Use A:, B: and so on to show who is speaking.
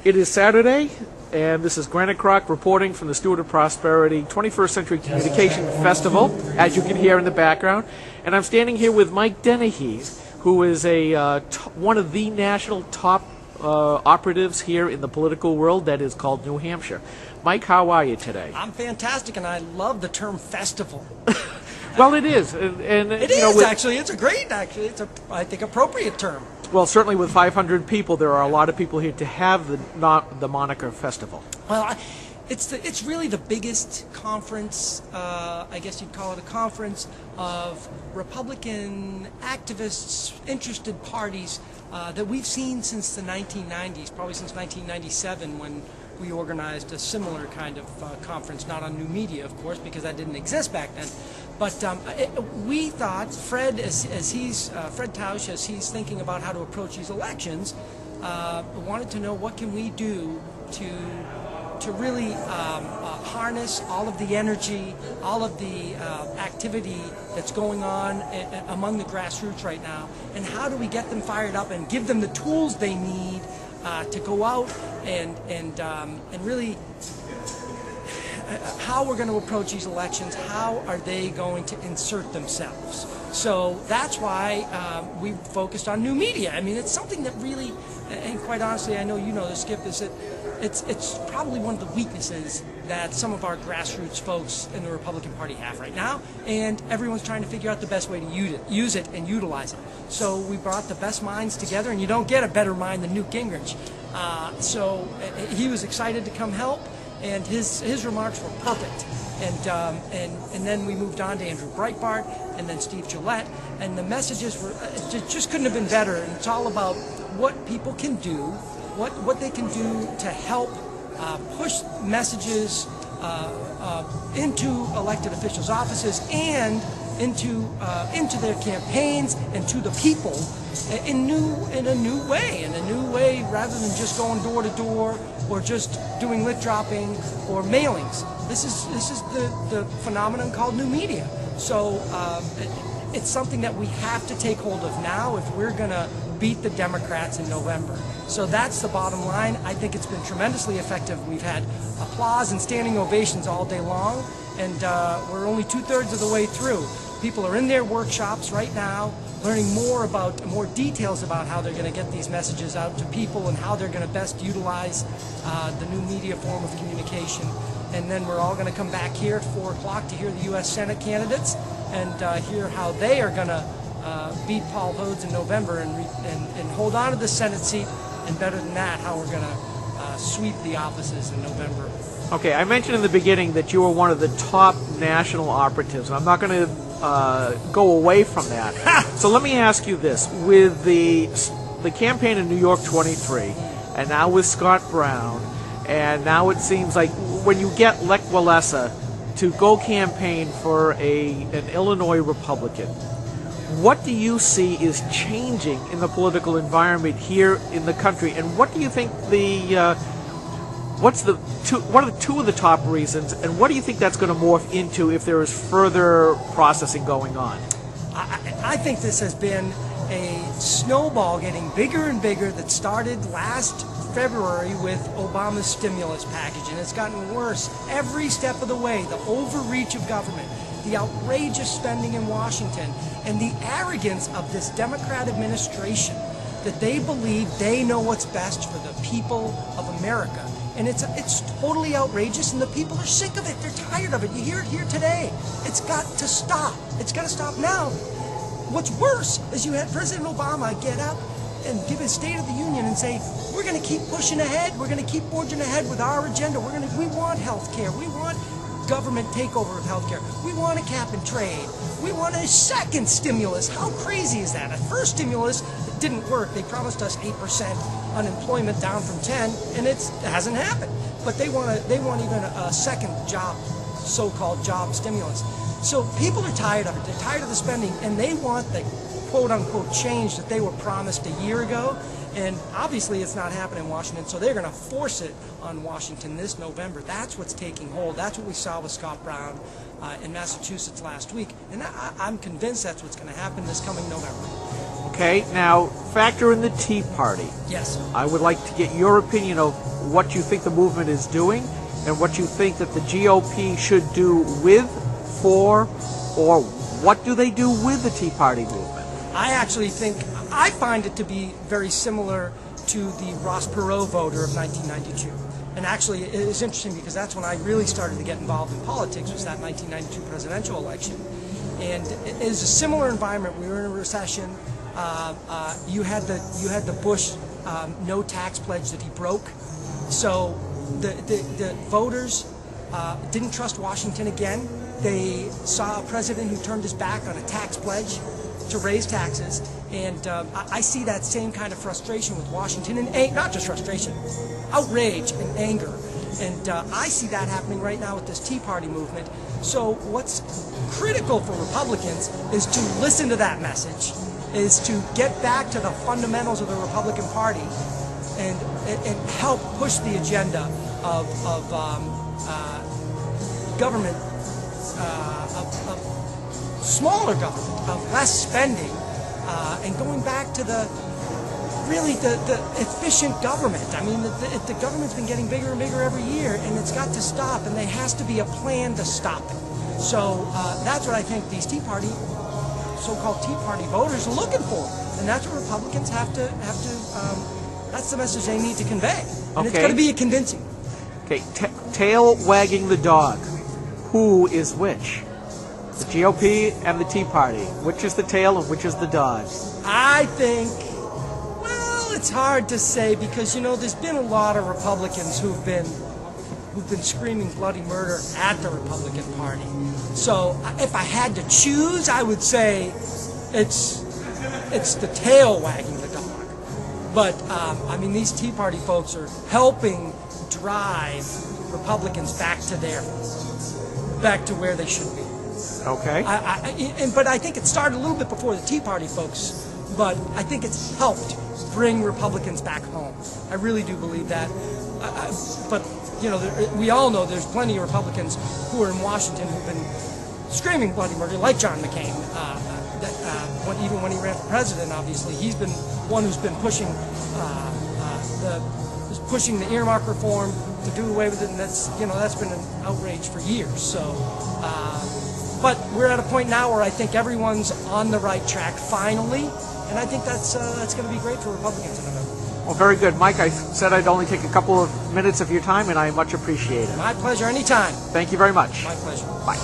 A: It is Saturday, and this is GraniteGrok reporting from the Steward of Prosperity 21st Century Communication Festival, as you can hear in the background. And I'm standing here with Mike Dennehy, who is one of the national top operatives here in the political world that is called New Hampshire. Mike, how are you today?
B: I'm fantastic, and I love the term festival.
A: Well, it is.
B: Actually. It's a great, it's a, I think, appropriate term.
A: Well, certainly with 500 people, there are a lot of people here to have the moniker festival.
B: Well, it's really the biggest conference, I guess you'd call it a conference, of Republican activists, interested parties that we've seen since the 1990s, probably since 1997 when we organized a similar kind of conference, not on new media, of course, because that didn't exist back then. But we thought, Fred Tausch, as he's thinking about how to approach these elections, wanted to know what can we do to really harness all of the energy, all of the activity that's going on among the grassroots right now, and how do we get them fired up and give them the tools they need to go out and really how we're going to approach these elections, how are they going to insert themselves. So that's why we focused on new media. I mean, it's something that really, and quite honestly, I know you know this, Skip, is that it's probably one of the weaknesses that some of our grassroots folks in the Republican Party have right now, and everyone's trying to figure out the best way to use it and utilize it. So we brought the best minds together, and you don't get a better mind than Newt Gingrich. So he was excited to come help, and his remarks were perfect. And then we moved on to Andrew Breitbart and then Steve Gillette, and the messages were just couldn't have been better. And it's all about what people can do, what they can do to help push messages into elected officials' offices and into their campaigns and to the people in a new way, rather than just going door to door or just doing lit dropping or mailings. This is the phenomenon called new media. So it's something that we have to take hold of now if we're going to beat the Democrats in November. So that's the bottom line. I think it's been tremendously effective. We've had applause and standing ovations all day long, and we're only 2/3 of the way through. People are in their workshops right now, learning more details about how they're going to get these messages out to people and how they're going to best utilize the new media form of communication. And then we're all going to come back here at 4 o'clock to hear the U.S. Senate candidates and hear how they are going to beat Paul Hodes in November and hold on to the Senate seat, and better than that, how we're going to sweep the offices in November.
A: Okay, I mentioned in the beginning that you were one of the top national operatives, and I'm not going to go away from that. So let me ask you this. With the campaign in New York 23, and now with Scott Brown, and now it seems like when you get Lech Walesa to go campaign for an Illinois Republican, what do you see is changing in the political environment here in the country, and what do you think what are the two of the top reasons, and what do you think that's going to morph into if there is further processing going on?
B: I think this has been a snowball getting bigger and bigger that started last February with Obama's stimulus package, and it's gotten worse every step of the way. The overreach of government, the outrageous spending in Washington, and the arrogance of this Democrat administration that they believe they know what's best for the people of America. And it's totally outrageous, and the people are sick of it. They're tired of it. You hear it here today. It's got to stop. It's got to stop now. What's worse is you had President Obama get up and give his State of the Union and say, we're going to keep pushing ahead. We're going to keep forging ahead with our agenda. We want health care. We want government takeover of health care. We want a cap and trade. We want a second stimulus. How crazy is that? A first stimulus that didn't work. They promised us 8% unemployment down from 10, and it hasn't happened. But they want even a second so-called job stimulus. So people are tired of it. They're tired of the spending, and they want the quote-unquote change that they were promised a year ago. And obviously it's not happening in Washington, so they're going to force it on Washington this November. That's what's taking hold. That's what we saw with Scott Brown in Massachusetts last week. And I'm convinced that's what's going to happen this coming November.
A: Okay, now factor in the Tea Party.
B: Yes.
A: I would like to get your opinion of what you think the movement is doing and what you think that the GOP should do with, for, or what do they do with the Tea Party movement?
B: I find it to be very similar to the Ross Perot voter of 1992. And actually, it is interesting because that's when I really started to get involved in politics, was that 1992 presidential election. And it is a similar environment. We were in a recession. You had the Bush no tax pledge that he broke. So the voters didn't trust Washington again. They saw a president who turned his back on a tax pledge to raise taxes, and I see that same kind of frustration with Washington, and not just frustration, outrage and anger. And I see that happening right now with this Tea Party movement. So what's critical for Republicans is to listen to that message, is to get back to the fundamentals of the Republican Party and help push the agenda of government, of smaller government, of less spending, and going back to the efficient government. I mean, the government's been getting bigger and bigger every year, and it's got to stop, and there has to be a plan to stop it. So that's what I think these so-called Tea Party voters are looking for, and that's what Republicans have to. That's the message they need to convey, and it's going to be convincing.
A: Okay, tail wagging the dog. Who is which? The GOP and the Tea Party. Which is the tail and which is the dog?
B: I think, well, it's hard to say because, you know, there's been a lot of Republicans who've been screaming bloody murder at the Republican Party. So if I had to choose, I would say it's the tail wagging the dog. But, I mean, these Tea Party folks are helping drive Republicans back to where they should be.
A: Okay.
B: But I think it started a little bit before the Tea Party folks, but I think it's helped bring Republicans back home. I really do believe that. But, you know, we all know there's plenty of Republicans who are in Washington who've been screaming bloody murder, like John McCain. Even when he ran for president, obviously, he's been one who's been pushing the earmark reform to do away with it, and that's been an outrage for years. So, but we're at a point now where I think everyone's on the right track finally, and I think that's going to be great for Republicans in November.
A: Well, very good, Mike. I said I'd only take a couple of minutes of your time, and I much appreciate it.
B: My pleasure. Anytime.
A: Thank you very much.
B: My pleasure.
A: Bye.